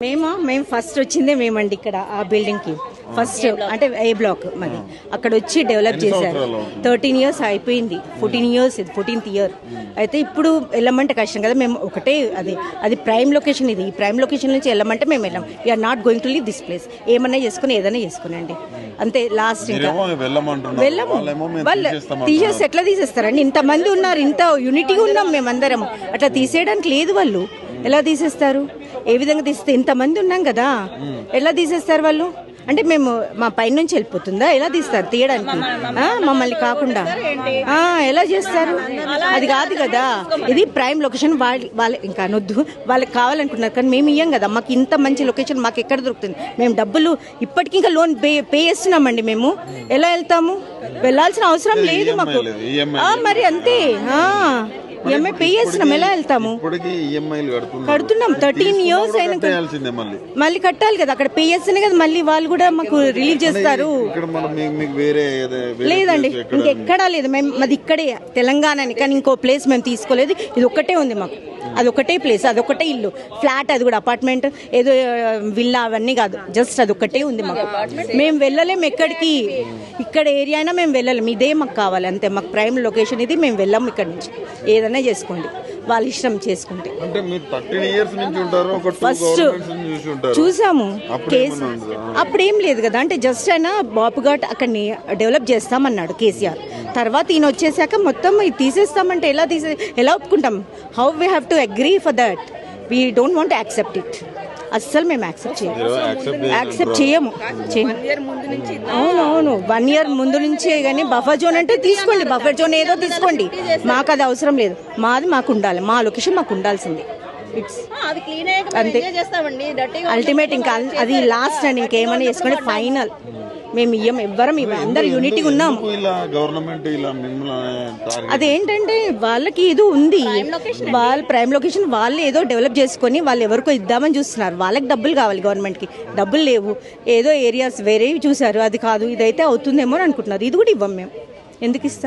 మేము ఫస్ట్ వచ్చిందే మేమండి ఇక్కడ ఆ బిల్డింగ్ కి ఫస్ట్ అంటే ఏ బ్లాక్ మరి అక్కడ వచ్చి డెవలప్ చేశారు 13 years అయిపోయింది 14 years ఇది 14th year అయితే ఇప్పుడు వెళ్ళమంటే కష్టం కదా మేము ఒకటే అది ప్రైమ్ లొకేషన్ ఇది ప్రైమ్ లొకేషన్ నుంచి వెళ్ళమంటే మేము వెళ్ళాం we are not going to leave this place ఏమన్నా చేసుకుని ఏదైనా చేసుకునండి అంతే లాస్ట్ ఇంకా వెళ్ళము వాళ్ళు తీసేసి ఎట్లా తీసేస్తారండి ఇంతమంది ఉన్నారు ఇంత యూనిటీగా ఉన్నాం మేమందరం అట్లా తీసేయడానికి లేదు వాళ్ళు ఎలా తీసేస్తారు ఏ విధంగా తీస్తే ఇంతమంది ఉన్నాం కదా ఎలా తీసేస్తారు వాళ్ళు అంటే మేము మా పైన నుంచి వెళ్ళిపోతుందా ఎలా తీస్తారు తీయడానికి మమ్మల్ని కాకుండా ఎలా చేస్తారు అది కాదు కదా ఇది ప్రైమ్ లొకేషన్ వాళ్ళ ఇంకా అనొద్దు వాళ్ళకి కావాలనుకున్నారు కానీ మేము ఇయ్యం కదా మాకు ఇంత మంచి లొకేషన్ మాకు ఎక్కడ దొరుకుతుంది మేము డబ్బులు ఇప్పటికి ఇంకా లోన్ పే చేస్తున్నామండి మేము ఎలా వెళ్తాము వెళ్ళాల్సిన అవసరం లేదు మాకు మరి అంతే ఈఎంఐ పే చేస్తున్నాం ఎలా వెళ్తాము కడుతున్నాం 13 years అయినా మళ్ళీ కట్టాలి కదా అక్కడ పే చేస్తేనే కదా మళ్ళీ వాళ్ళు కూడా మాకు రిలీజ్ చేస్తారు లేదండి ఇంకెక్కడా లేదు మేము మాది ఇక్కడే తెలంగాణ కానీ ఇంకో ప్లేస్ మేము తీసుకోలేదు ఇది ఒక్కటే ఉంది మాకు అదొకటే ప్లేస్ అదొకటే ఇల్లు ఫ్లాట్ అది కూడా అపార్ట్మెంట్ ఏదో విల్లా అవన్నీ కాదు జస్ట్ అదొకటే ఉంది మాకు మేము వెళ్ళలేము ఎక్కడికి ఇక్కడ ఏరియా అయినా మేము వెళ్ళలేము ఇదే మాకు కావాలి అంతే మాకు ప్రైమ్ లొకేషన్ ఇది మేము వెళ్ళాము ఇక్కడ నుంచి ఏదైనా చేసుకోండి వాళ్ళ ఇష్టం చేసుకుంటే ఫస్ట్ చూసాము కేసు అప్పుడేం లేదు కదా అంటే జస్ట్ అయినా బాపు ఘాట్ అక్కడిని డెవలప్ చేస్తామన్నాడు కేసీఆర్ తర్వాత ఈయన వచ్చేసాక మొత్తం తీసేస్తామంటే ఎలా ఒప్పుకుంటాం how we have to agree for that we don't want accept it అస్సలు మేము యాక్సెప్ట్ చేయము అవునవును 1 year ముందు నుంచే కానీ బఫర్ జోన్ అంటే తీసుకోండి బఫర్ జోన్ ఏదో తీసుకోండి మాకు అది అవసరం లేదు మాది మాకు ఉండాలి మా లొకేషన్ మాకు ఉండాల్సింది అంతే అల్టిమేట్ ఇంకా అది లాస్ట్ అండ్ ఇంకేమైనా చేసుకోండి ఫైనల్ మేము ఇయ్యం ఎవ్వరం అందరు యూనిటీగా ఉన్నాం అదేంటంటే వాళ్ళకి ఏదో ఉంది వాళ్ళ ప్రైమ్ లొకేషన్ వాళ్ళు ఏదో డెవలప్ చేసుకొని వాళ్ళు ఎవరికో ఇద్దామని చూస్తున్నారు వాళ్ళకి డబ్బులు కావాలి గవర్నమెంట్కి డబ్బులు లేవు ఏదో ఏరియాస్ వేరేవి చూసారు అది కాదు ఇదైతే అవుతుందేమో అని అనుకుంటున్నారు ఇది కూడా ఇవ్వం మేము ఎందుకు ఇస్తాం